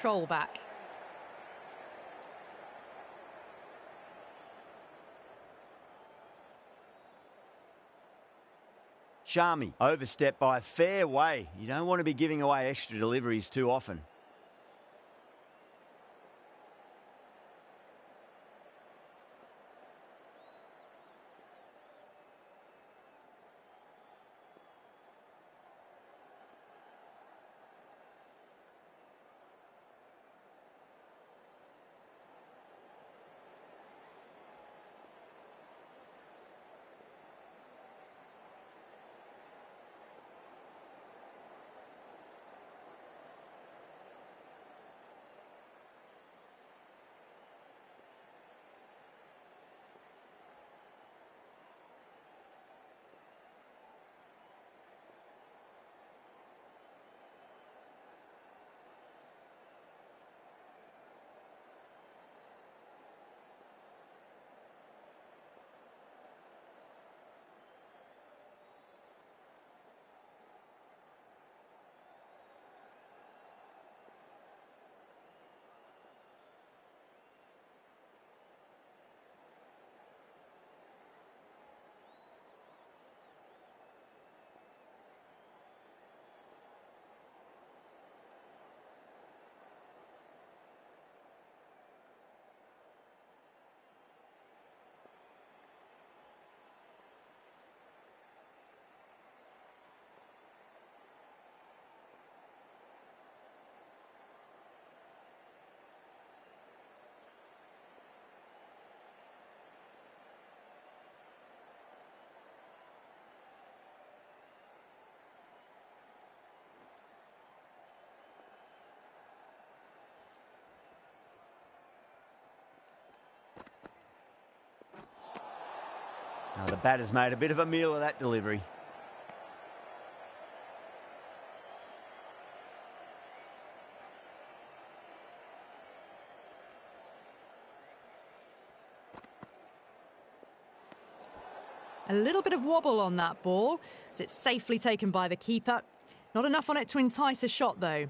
Control back. Shami overstepped by a fair way. You don't want to be giving away extra deliveries too often. Now the batter's made a bit of a meal of that delivery. A little bit of wobble on that ball. It's safely taken by the keeper. Not enough on it to entice a shot, though.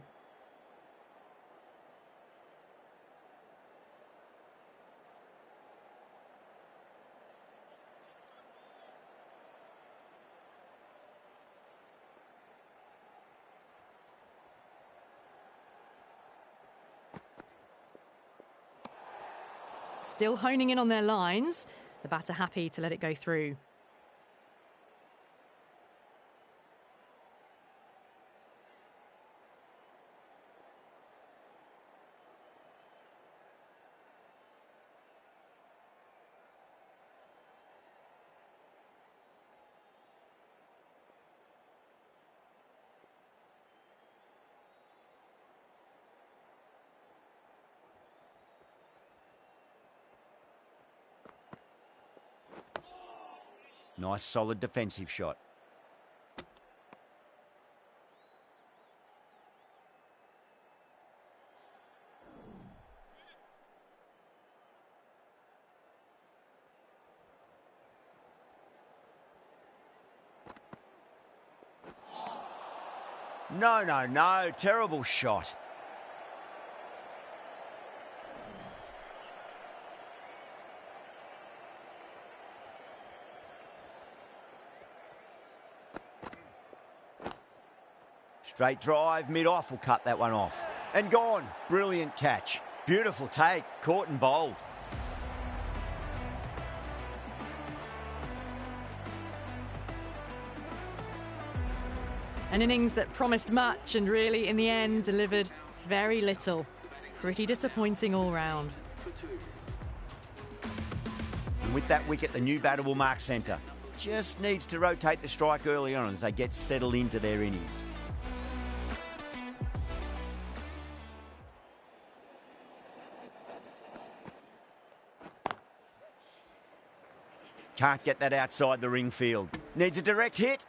Still honing in on their lines. The batter happy to let it go through. Nice solid defensive shot. No. Terrible shot. Straight drive, mid-off will cut that one off. And gone. Brilliant catch. Beautiful take. Caught and bowled. An innings that promised much and really, in the end, delivered very little. Pretty disappointing all round. And with that wicket, the new batter will mark centre. Just needs to rotate the strike early on as they get settled into their innings. Can't get that outside the ring field. Needs a direct hit.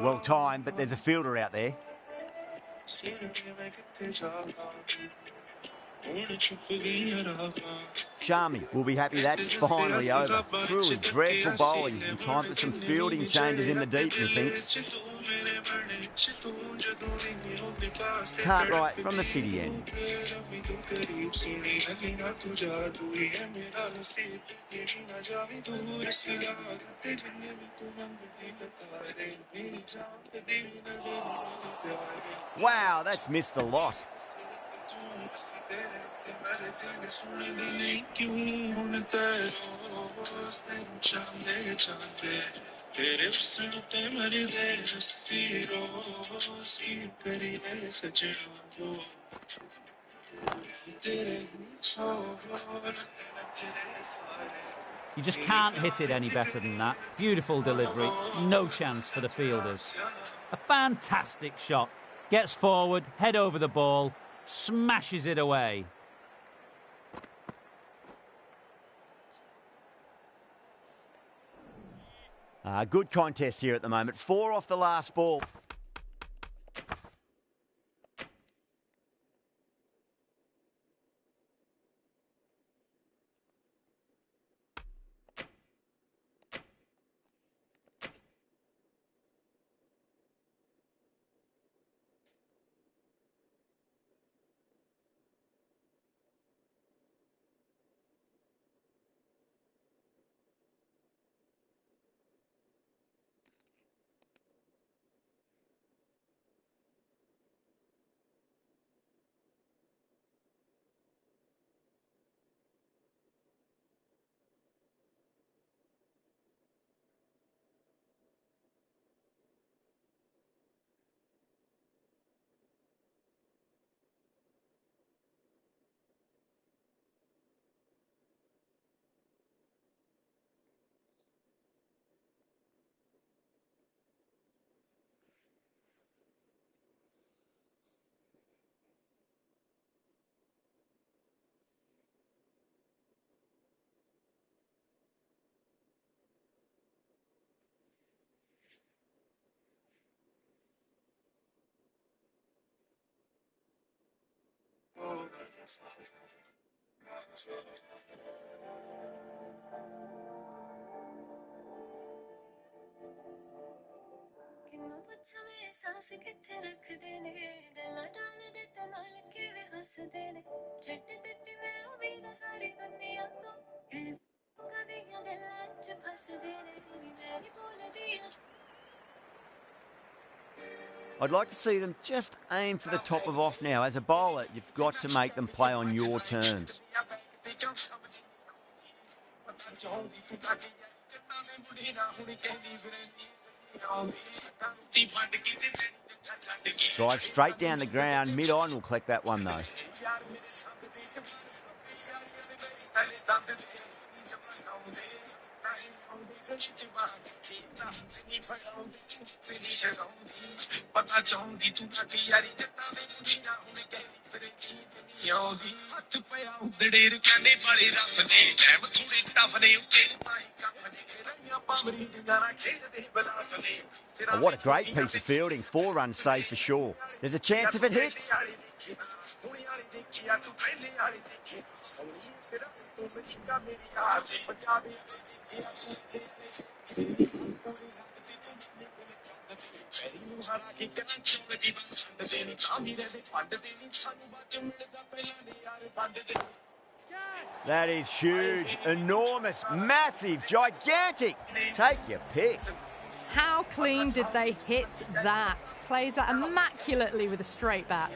Well timed, but there's a fielder out there. Sharmy will be happy that's finally over. Truly dreadful bowling and time for some fielding changes in the deep, methinks. Cartwright from the city end. Wow, that's missed the lot. You just can't hit it any better than that. Beautiful delivery, no chance for the fielders. A fantastic shot. Gets forward, head over the ball, smashes it away. Good contest here at the moment. 4 off the last ball. I'd like to see them just aim for the top of off now. As a bowler, you've got to make them play on your terms. Drive straight down the ground. Mid-on will collect that one, though. Oh, what a great piece of fielding. 4 runs saved for sure. There's a chance if it hits. That is huge, enormous, massive, gigantic. Take your pick. How clean did they hit that? Plays that immaculately with a straight bat.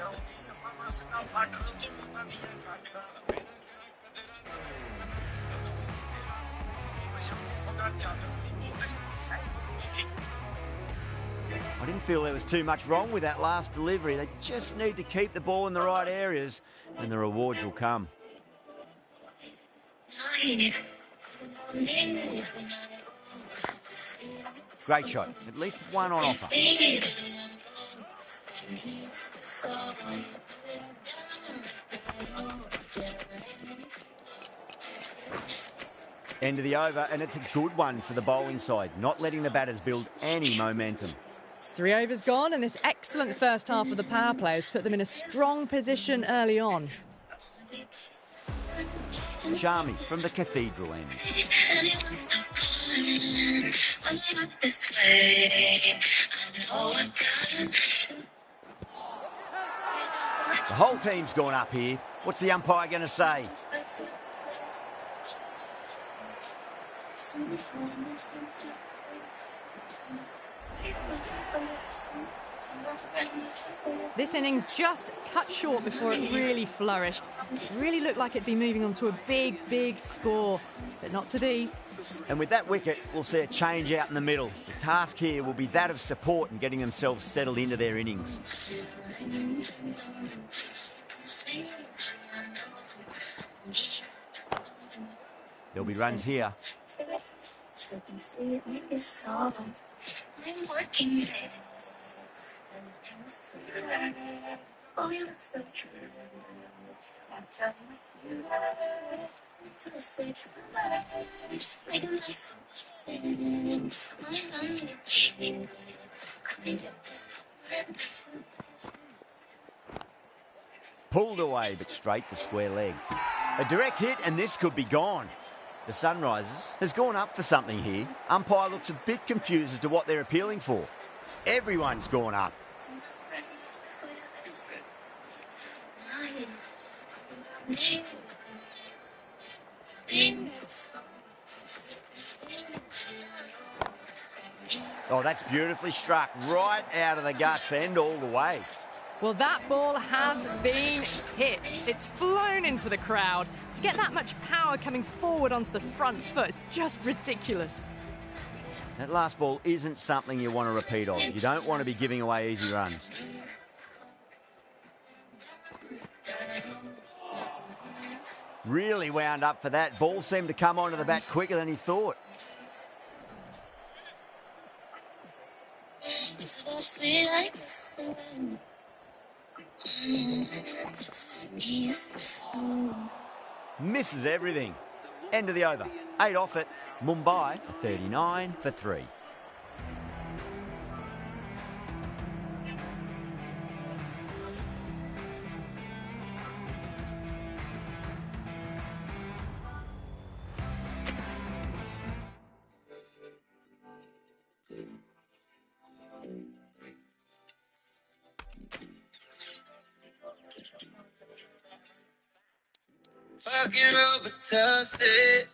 I didn't feel there was too much wrong with that last delivery. They just need to keep the ball in the right areas and the rewards will come. Great shot. At least one on offer. End of the over, and it's a good one for the bowling side, not letting the batters build any momentum. 3 overs gone, and this excellent first half of the power play has put them in a strong position early on. Charmy from the Cathedral end. The whole team's gone up here. What's the umpire going to say? This innings just cut short before it really flourished. It really looked like it'd be moving on to a big, big score, but not to be. And with that wicket, we'll see a change out in the middle. The task here will be that of support and getting themselves settled into their innings. There'll be runs here. Pulled away, but straight to square leg. A direct hit, and this could be gone. The Sunrisers has gone up for something here. Umpire looks a bit confused as to what they're appealing for. Everyone's gone up. Oh, that's beautifully struck. Right out of the guts and all the way. Well, that ball has been hit. It's flown into the crowd. To get that much power coming forward onto the front foot is just ridiculous. That last ball isn't something you want to repeat of. You don't want to be giving away easy runs. Really wound up for that. Ball seemed to come onto the bat quicker than he thought. Misses everything. End of the over. 8 off it. Mumbai, a 39 for 3. Fucking Robitussin.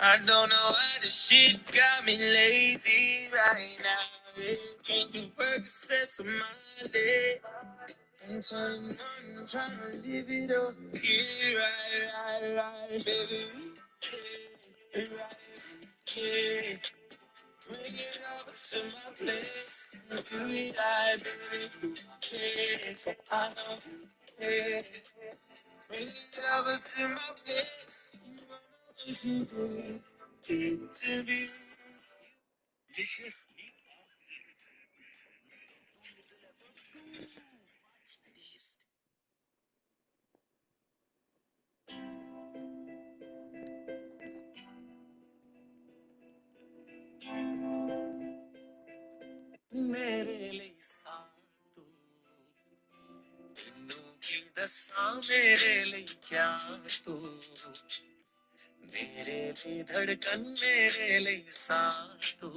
I don't know why the shit got me lazy right now. It can't do Percocets on my leg. I'm trying to live it up. Yeah, right, baby. Right. Bring it over to my place. You right, baby. So I know. Yeah. Bring it over to my place. If you want it to be delicious. मेरे लिए सातू दिनों की दशा मेरे लिए क्या तू मेरे भी धड़कन मेरे लिए सातू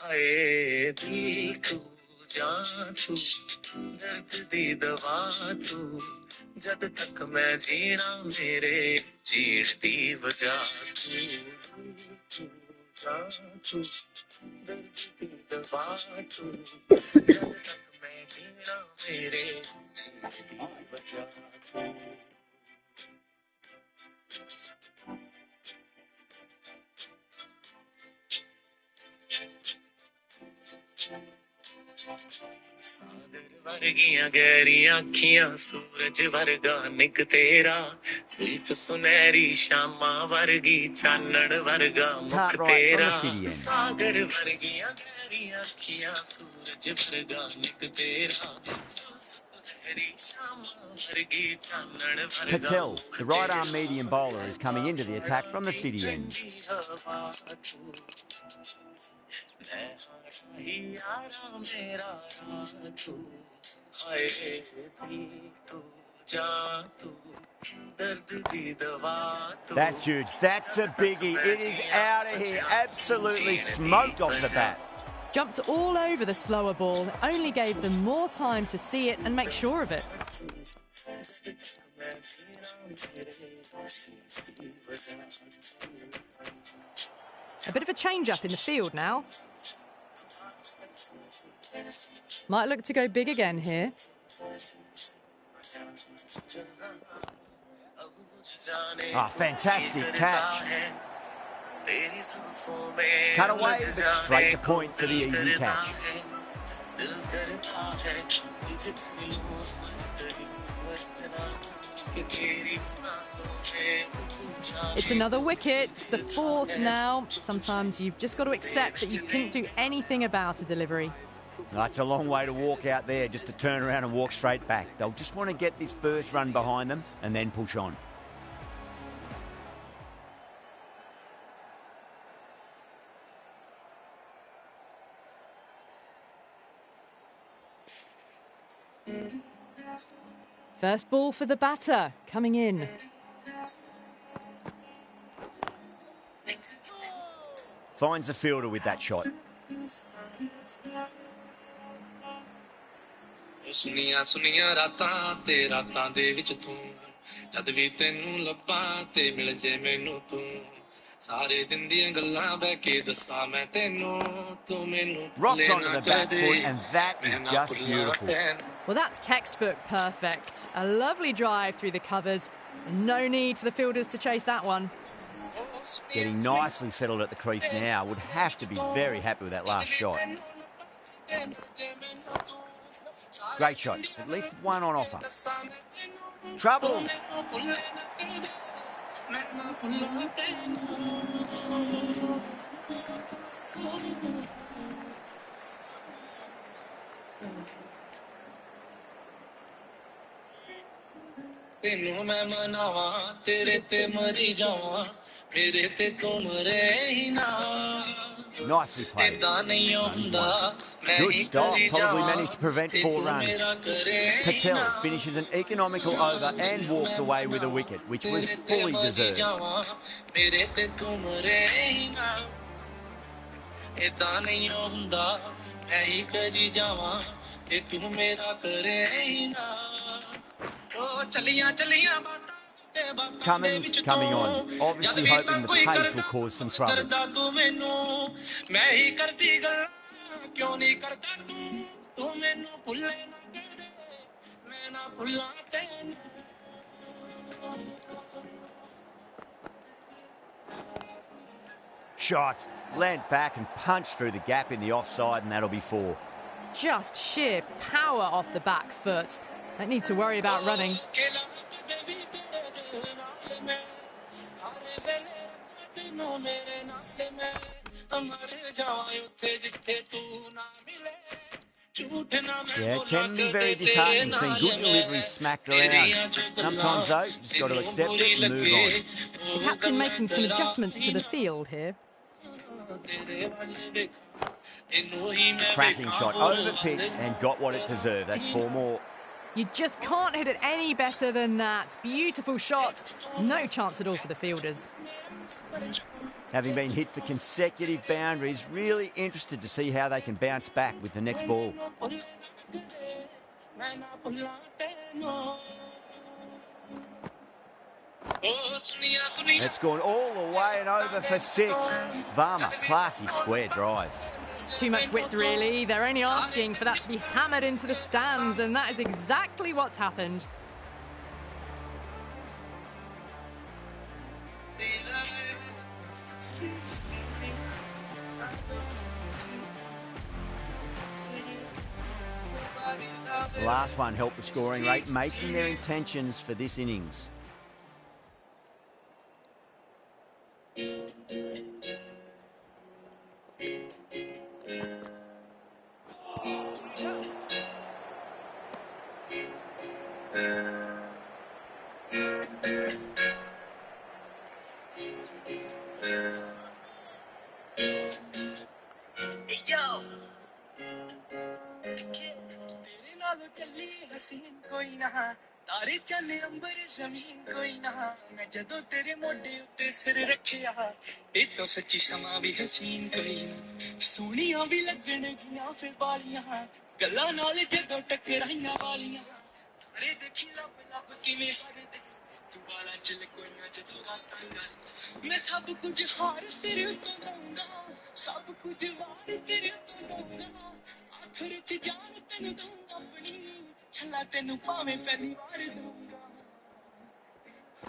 हाय दिल तू जान तू दर्द दी दवा तू जद तक मैं जीना मेरे जीण दी वजह तू जान तू दर्द दी दवा तू जद तक मैं जीना मेरे जीण दी वजह तू सागर वर्गियां गहरियां अखियां सूरज वर्गा निक तेरा सिल्क सुनहरी शामा वर्गी चानन वर्गा मुख Can't right तेरा from the city end. सागर वर्गियां गहरियां अखियां सूरज वर्गा निक तेरा Patel, the right-arm medium bowler, is coming into the attack from the city end. That's huge. That's a biggie. It is out of here. Absolutely smoked off the bat. Jumped all over the slower ball, only gave them more time to see it and make sure of it. A bit of a change-up in the field now. Might look to go big again here. Ah, fantastic catch. Cut away, but straight to point for the easy catch. It's another wicket, the fourth now. Sometimes you've just got to accept that you couldn't do anything about a delivery. That's a long way to walk out there, just to turn around and walk straight back. They'll just want to get this first run behind them and then push on. First ball for the batter, coming in. Finds the fielder with that shot. ਸੁਨੀਆਂ ਸੁਨੀਆਂ ਰਾਤਾਂ ਤੇ ਰਾਤਾਂ ਦੇ ਵਿੱਚ ਤੂੰ ਜਦ ਵੀ ਤੈਨੂੰ ਲੱਭਾਂ ਤੇ ਮਿਲ ਜੇ ਮੈਨੂੰ ਤੂੰ ਸਾਰੇ ਦਿਨ ਦੀਆਂ ਗੱਲਾਂ ਬਹਿ ਕੇ ਦੱਸਾਂ ਮੈਂ ਤੈਨੂੰ ਤੂੰ ਮੈਨੂੰ Rocks onto the back foot, and that is just beautiful. Well, that's textbook perfect. A lovely drive through the covers. No need for the fielders to chase that one. Getting nicely settled at the crease now. Would have to be very happy with that last shot. Great shot. At least one on offer. Trouble. ਤੈਨੂੰ ਮੈਂ ਮਨਾਵਾਂ ਤੇਰੇ ਤੇ ਮਰੀ ਜਾਵਾਂ ਮੇਰੇ ਤੇ ਤੂੰ ਮਰੇ ਹੀ ਨਾ Nicely played. Good stop. Probably managed to prevent 4 runs. Patel finishes an economical over and walks away with a wicket, which was fully deserved. Cummins coming on, obviously hoping the pace will cause some trouble. Shot, leant back and punched through the gap in the offside, and that'll be 4. Just sheer power off the back foot. Don't need to worry about running. Yeah, it can be very disheartening seeing good deliveries smacked around. Sometimes, though, you just got to accept it and move on. The captain making some adjustments to the field here. Cracking shot, over-pitched and got what it deserved. That's 4 more. You just can't hit it any better than that. Beautiful shot. No chance at all for the fielders. Having been hit for consecutive boundaries, really interested to see how they can bounce back with the next ball. It's gone all the way and over for 6. Varma, classy square drive. Too much width, really. They're only asking for that to be hammered into the stands, and that is exactly what's happened. The last one helped the scoring rate, making their intentions for this innings. तेरे नालों चली हसीन कोई ना तारे चन अंबर जमीन कोई ना मैं जदों तेरे मोढे उत्ते सिर रखिया ए तो सच्ची समा भी हसीन कोई ना सोहणियां भी लगण गियां फिर बालियां गल्लां नाल जदों टकराइयां वालियां तारे देखी लब लब किवें हरदे तू वाला चल कोई ना जदों रातां गल मैं सब कुछ हार तेरे उत्तों दूंगा सब कुछ वार तेरे उत्तों दूंगा आखिर च जान तेनू दूंगा अपनी छला तेनू भावें पहली बार दूंगा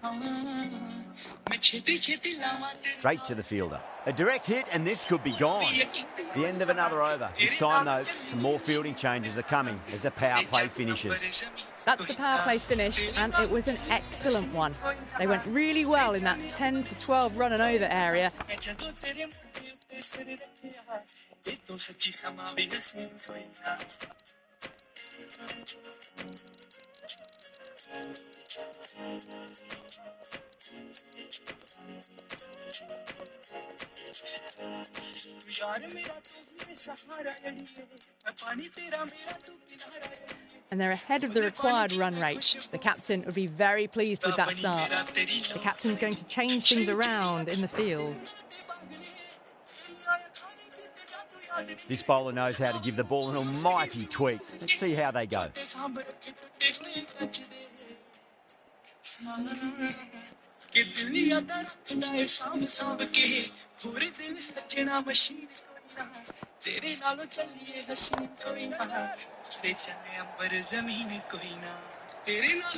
हाँ मैं छेती छेती लावां Straight to the fielder. A direct hit and this could be gone. The end of another over. This time though, some more fielding changes are coming as the power play finishes. That's the power play finish, and it was an excellent one. They went really well in that 10 to 12 run and over area. And they're ahead of the required run rate. The captain would be very pleased with that start. The captain's going to change things around in the field. This bowler knows how to give the ball an almighty tweak. Let's see how they go.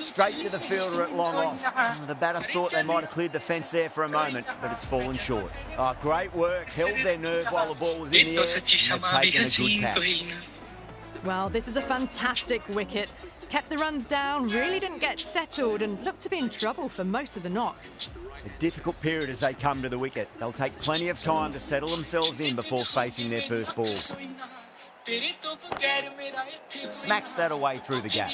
Straight to the fielder at long off. The batter thought they might have cleared the fence there for a moment, but it's fallen short. Oh, great work. Held their nerve while the ball was in the air, and they've taken a good catch. Well, this is a fantastic wicket. Kept the runs down, really didn't get settled, and looked to be in trouble for most of the knock. A difficult period as they come to the wicket. They'll take plenty of time to settle themselves in before facing their first ball. Smacks that away through the gap.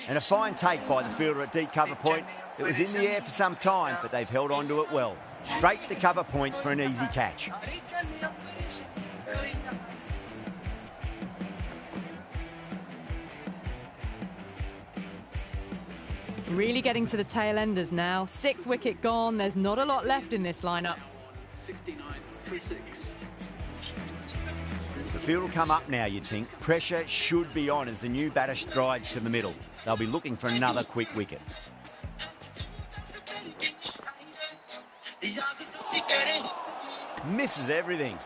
And a fine take by the fielder at deep cover point. It was in the air for some time, but they've held on to it well. Straight to cover point for an easy catch. Really getting to the tail enders now. Sixth wicket gone. There's not a lot left in this lineup. 69 for 6. The field will come up now, you'd think. Pressure should be on as the new batter strides to the middle. They'll be looking for another quick wicket. Misses everything.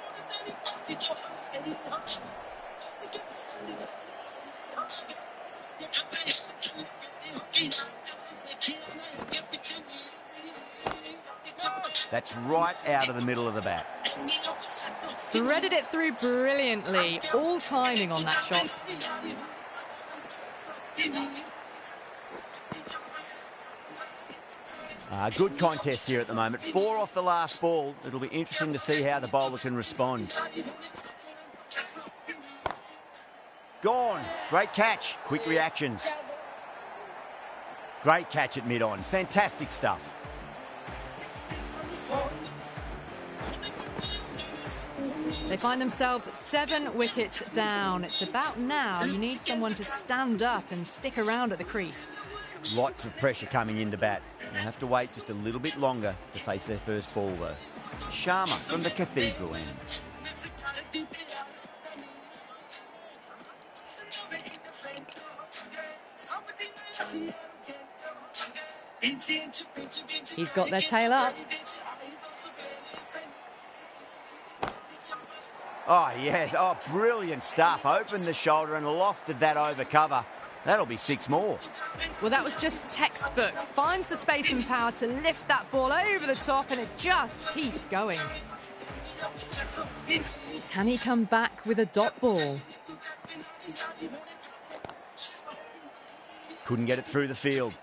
That's right out of the middle of the bat. Threaded it through brilliantly. All timing on that shot. Good contest here at the moment. 4 off the last ball. It'll be interesting to see how the bowler can respond. Gone. Great catch. Quick reactions. Great catch at mid-on. Fantastic stuff. They find themselves 7 wickets down. It's about now you need someone to stand up and stick around at the crease. Lots of pressure coming into bat. They'll have to wait just a little bit longer to face their first ball, though. Sharma from the Cathedral end. He's got their tail up. Oh, yes. Oh, brilliant stuff. Opened the shoulder and lofted that over cover. That'll be 6 more. Well, that was just textbook. Finds the space and power to lift that ball over the top, and it just keeps going. Can he come back with a dot ball? Couldn't get it through the field.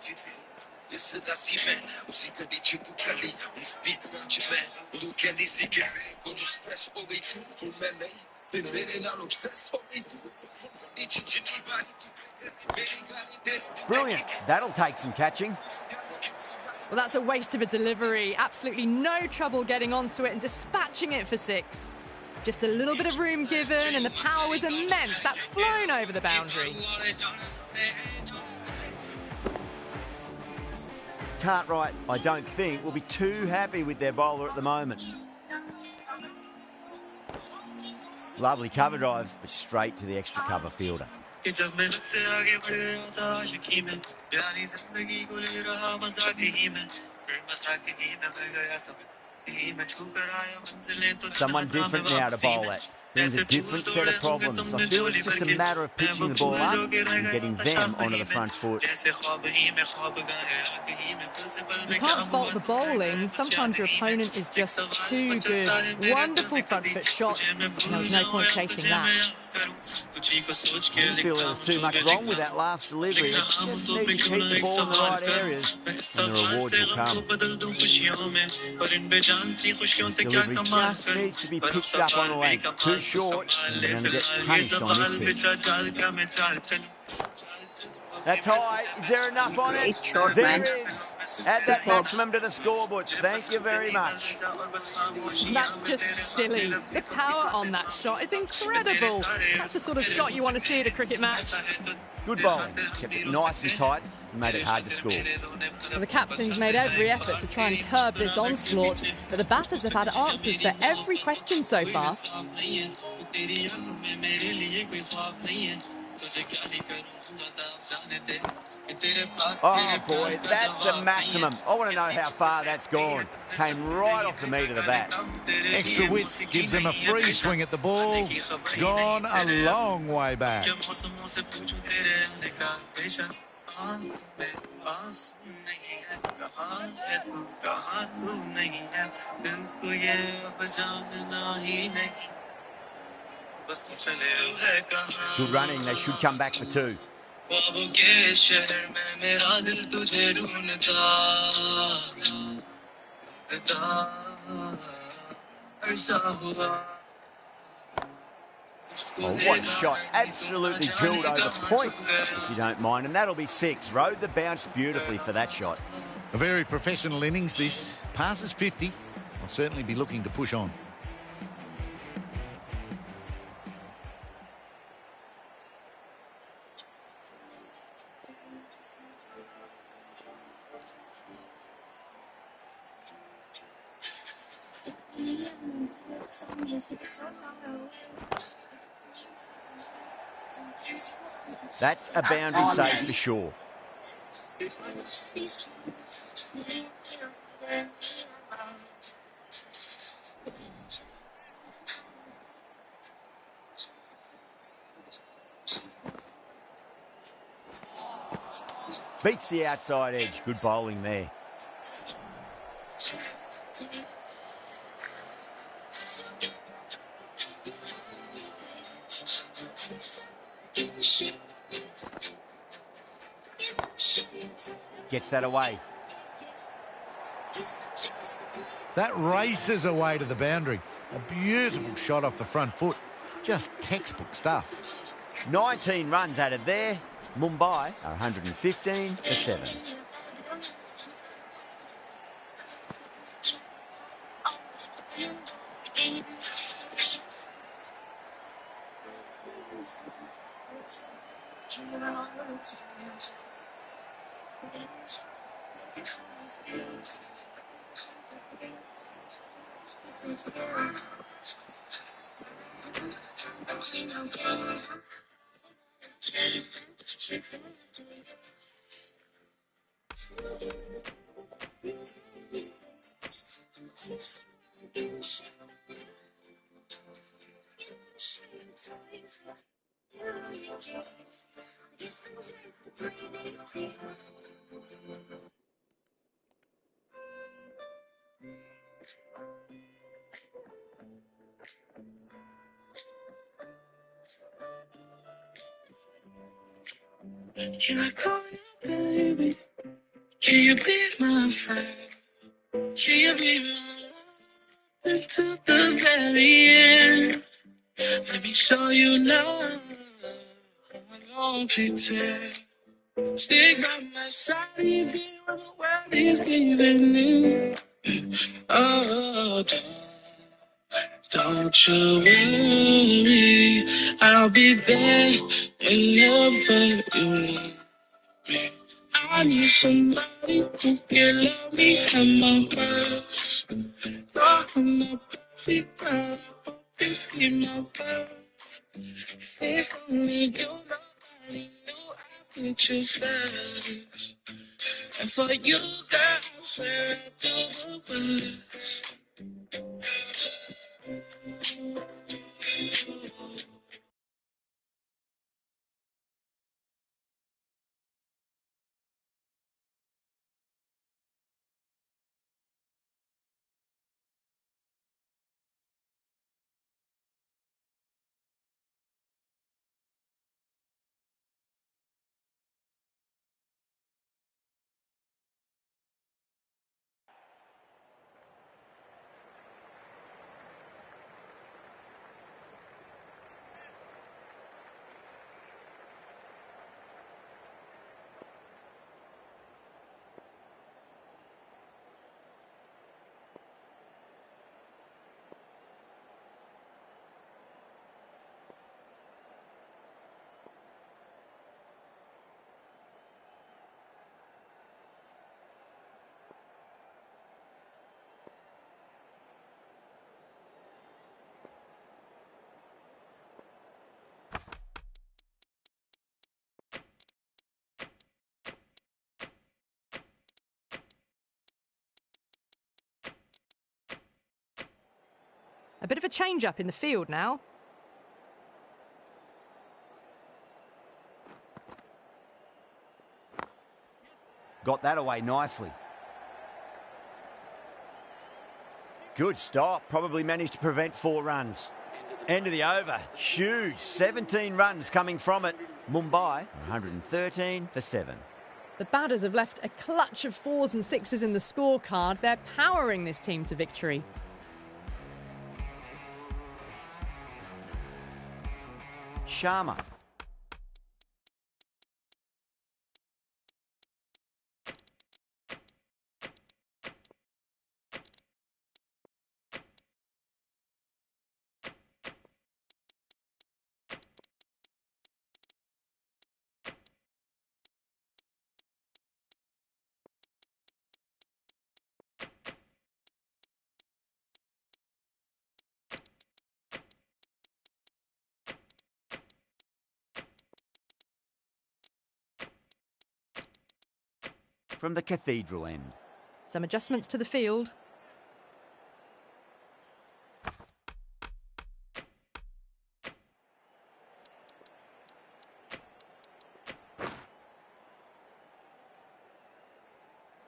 Brilliant. That'll take some catching. Well, that's a waste of a delivery. Absolutely no trouble getting onto it and dispatching it for 6. Just a little bit of room given, and the power was immense. That's flown over the boundary. Cartwright, I don't think, will be too happy with their bowler at the moment. Lovely cover drive, but straight to the extra cover fielder. Someone different now to bowl at. Brings a different set of problems. I feel it's just a matter of pitching the ball up and getting them onto the front foot. You can't fault the bowling. Sometimes your opponent is just too good. Wonderful front foot shot. There was no point chasing that. I feel there was too much wrong with that last delivery. They just need to keep the ball in the right areas and the rewards will come. This delivery just needs to be pitched up on a length. Too short, and they're going to get punished on this pitch. That's high. Is there enough on it? There is. Add that maximum to the scoreboard. Thank you very much. That's just silly. The power on that shot is incredible. That's the sort of shot you want to see at a cricket match. Good bowling. Kept it nice and tight and made it hard to score. Well, the captain's made every effort to try and curb this onslaught, but the batters have had answers for every question so far. Oh boy, that's a maximum. I want to know how far that's gone. Came right off the meat of the bat. Extra width gives them a free swing at the ball. Gone a long way back. Good running. They should come back for 2. Oh, what a shot. Absolutely drilled over point, if you don't mind. And that'll be 6. Rode the bounce beautifully for that shot. A very professional innings this. Passes 50. I'll certainly be looking to push on. That's a boundary save for sure. Beats the outside edge. Good bowling there. Gets that away. That races away to the boundary. A beautiful shot off the front foot. Just textbook stuff. 19 runs added there. Mumbai are 115 for 7. Can I call you baby? Can you be my friend? Can you be my love until the very end? Let me show you love. I won't pretend. Stick by my side even when the world is giving in. Oh, don't you worry, I'll be there whenever you need me. I need somebody who can love me at my worst. Talking my perfect girl, hope you see my worth. It's only you, nobody knew I put you first. And for you, girl, I swear I'd do the worst. A bit of a change-up in the field now. Got that away nicely. Good stop. Probably managed to prevent 4 runs. End of the over. Huge. 17 runs coming from it. Mumbai, 113 for 7. The batters have left a clutch of 4s and 6s in the scorecard. They're powering this team to victory. Sharma. From the cathedral end. Some adjustments to the field.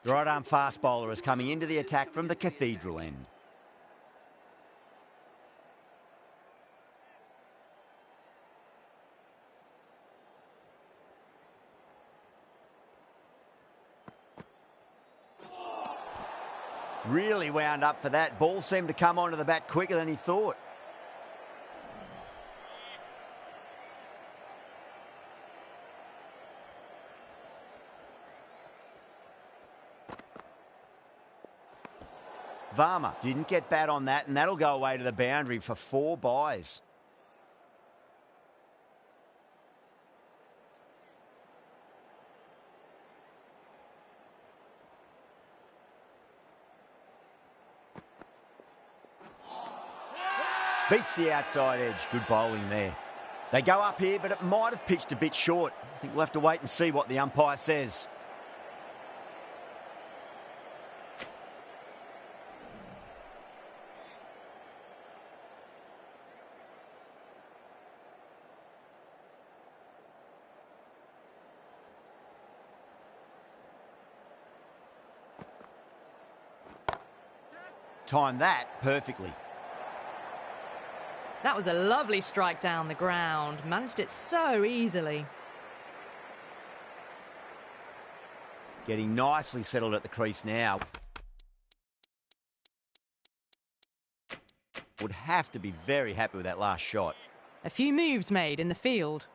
The right-arm fast bowler is coming into the attack from the cathedral end. Really wound up for that. Ball seemed to come onto the bat quicker than he thought. Varma didn't get bat on that, and that'll go away to the boundary for 4 byes. Beats the outside edge. Good bowling there. They go up here, but it might have pitched a bit short. I think we'll have to wait and see what the umpire says. Timed that perfectly. That was a lovely strike down the ground. Managed it so easily. Getting nicely settled at the crease now. Would have to be very happy with that last shot. A few moves made in the field.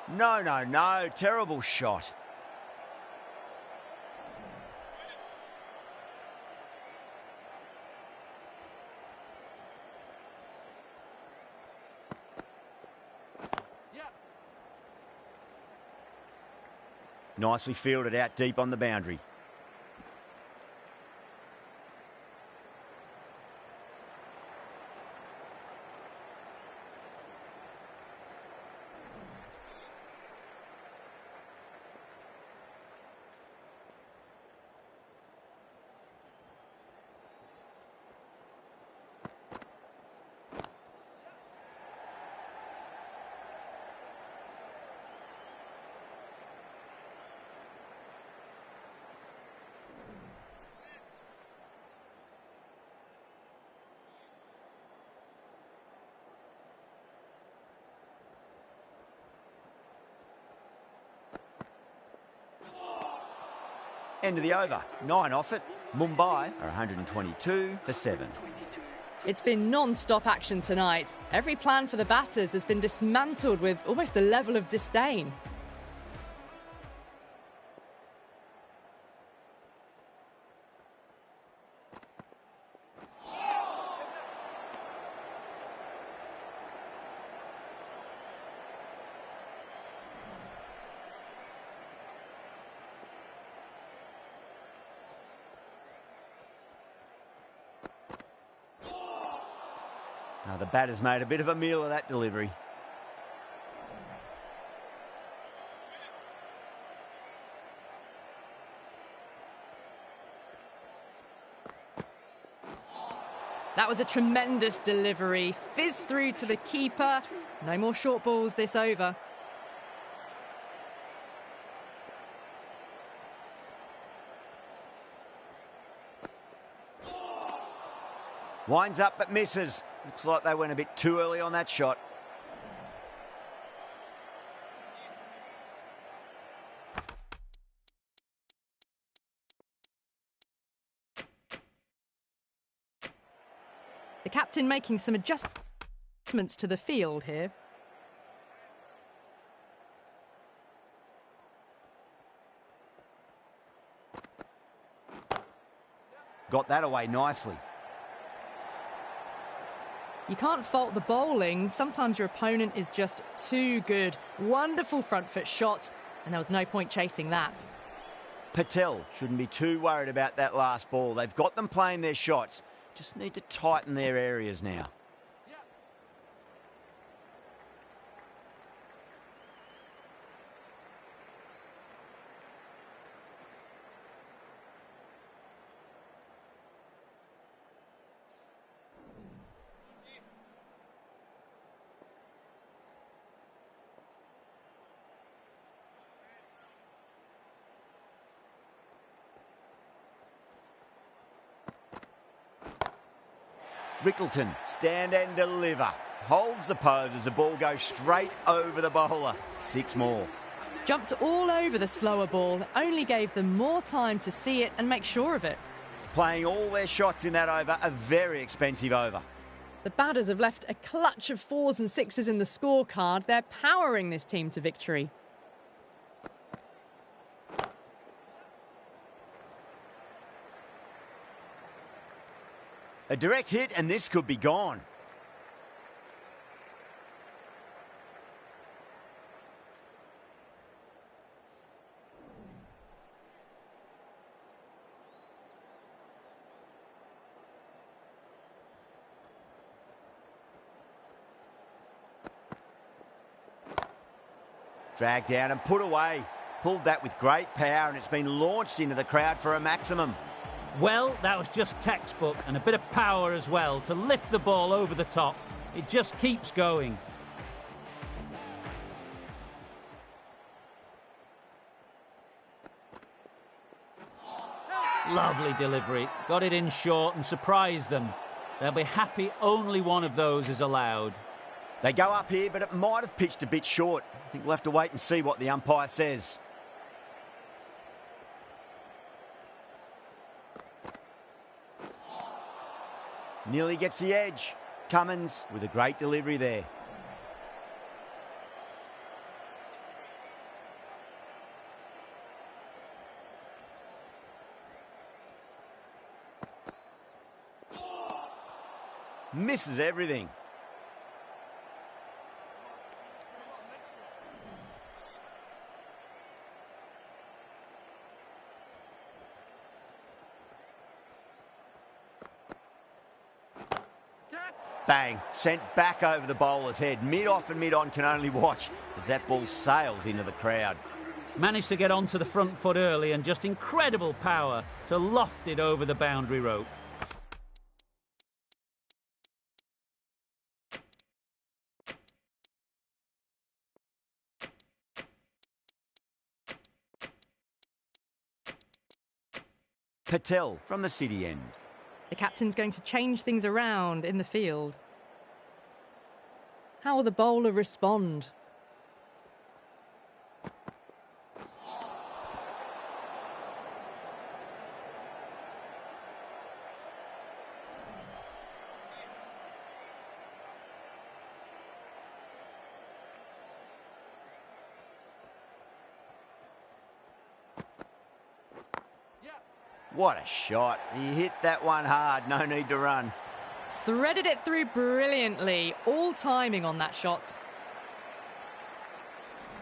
No, no, no. Terrible shot. Nicely fielded out deep on the boundary. End of the over. 9 off it. Mumbai are 122 for 7. It's been non-stop action tonight. Every plan for the batters has been dismantled with almost a level of disdain. Now the batter's made a bit of a meal of that delivery. That was a tremendous delivery. Fizzed through to the keeper. No more short balls this over. Winds up but misses. Looks like they went a bit too early on that shot. The captain making some adjustments to the field here. Got that away nicely. You can't fault the bowling. Sometimes your opponent is just too good. Wonderful front foot shot, and there was no point chasing that. Patel shouldn't be too worried about that last ball. They've got them playing their shots. Just need to tighten their areas now. Rickleton, stand and deliver. Holds the pose as the ball goes straight over the bowler. 6 more. Jumped all over the slower ball. Only gave them more time to see it and make sure of it. Playing all their shots in that over, a very expensive over. The batters have left a clutch of 4s and 6s in the scorecard. They're powering this team to victory. A direct hit and this could be gone. Dragged down and put away. Pulled that with great power and it's been launched into the crowd for a maximum. Well, that was just textbook and a bit of power as well to lift the ball over the top. It just keeps going. Lovely delivery. Got it in short and surprised them. They'll be happy only one of those is allowed. They go up here, but it might have pitched a bit short. I think we'll have to wait and see what the umpire says. Nearly gets the edge. Cummins with a great delivery there. Misses everything. Bang, sent back over the bowler's head. Mid-off and mid-on can only watch as that ball sails into the crowd. Managed to get onto the front foot early and just incredible power to loft it over the boundary rope. Patel from the city end. The captain's going to change things around in the field. How will the bowler respond? What a shot. He hit that one hard. No need to run. Threaded it through brilliantly. All timing on that shot.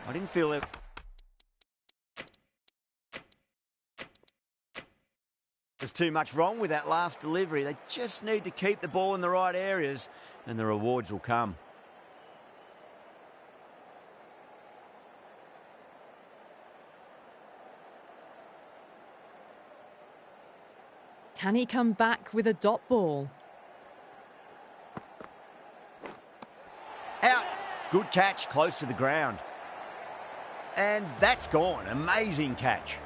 I didn't feel it. There's too much wrong with that last delivery. They just need to keep the ball in the right areas and the rewards will come. Can he come back with a dot ball? Out. Good catch, close to the ground. And that's gone. Amazing catch.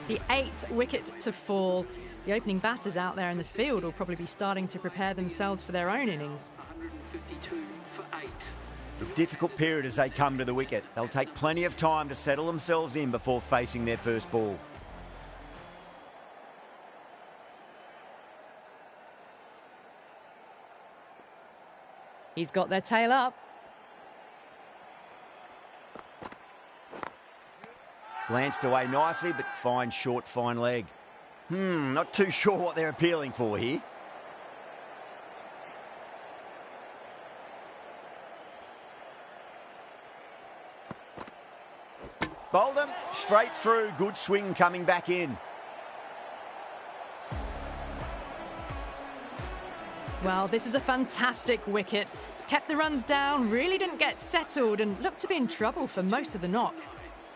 The 8th wicket to fall. The opening batters out there in the field will probably be starting to prepare themselves for their own innings. 152 for 8. A difficult period as they come to the wicket. They'll take plenty of time to settle themselves in before facing their first ball. He's got their tail up. Glanced away nicely, but fine short, fine leg. Not too sure what they're appealing for here. Bowled him, straight through, good swing coming back in. Well, this is a fantastic wicket. Kept the runs down, really didn't get settled and looked to be in trouble for most of the knock.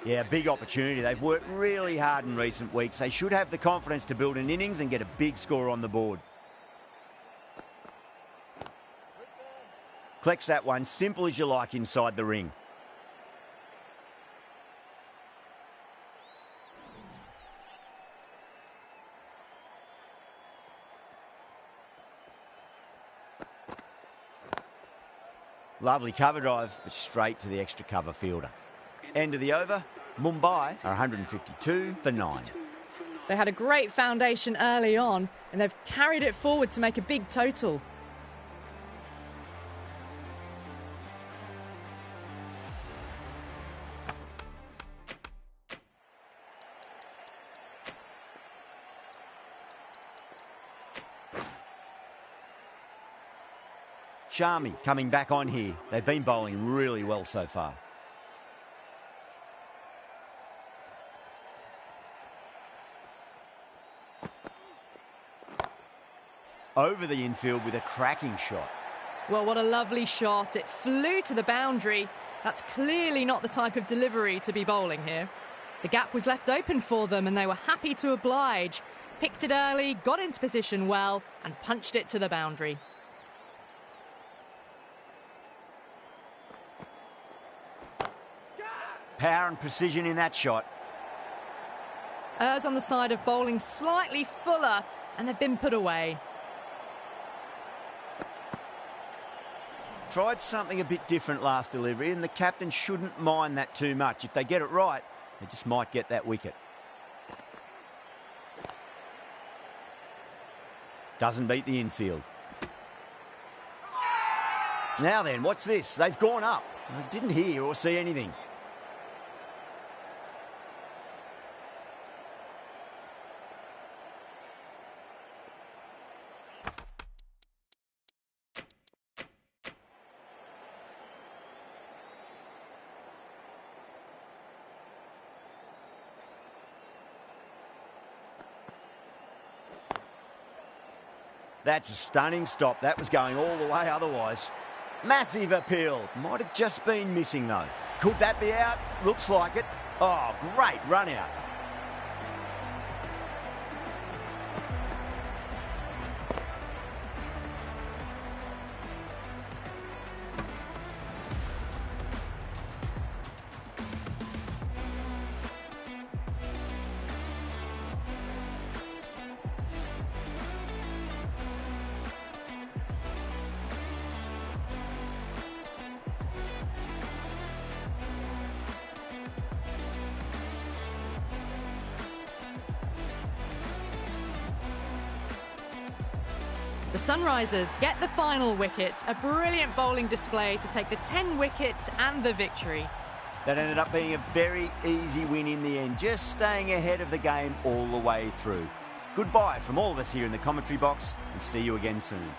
Yeah, big opportunity. They've worked really hard in recent weeks. They should have the confidence to build an innings and get a big score on the board. Collects that one, simple as you like inside the ring. Lovely cover drive, but straight to the extra cover fielder. End of the over, Mumbai are 152 for 9. They had a great foundation early on and they've carried it forward to make a big total. Sharmi coming back on here. They've been bowling really well so far. Over the infield with a cracking shot. Well, what a lovely shot. It flew to the boundary. That's clearly not the type of delivery to be bowling here. The gap was left open for them and they were happy to oblige. Picked it early, got into position well, and punched it to the boundary. Power and precision in that shot. Errs on the side of bowling slightly fuller, and they've been put away. Tried something a bit different last delivery, and the captain shouldn't mind that too much. If they get it right, they just might get that wicket. Doesn't beat the infield. Now then, what's this? They've gone up. I didn't hear or see anything. That's a stunning stop. That was going all the way otherwise. Massive appeal. Might have just been missing, though. Could that be out? Looks like it. Oh, great run out. The Sunrisers get the final wicket, a brilliant bowling display to take the 10 wickets and the victory. That ended up being a very easy win in the end, just staying ahead of the game all the way through. Goodbye from all of us here in the commentary box, and see you again soon.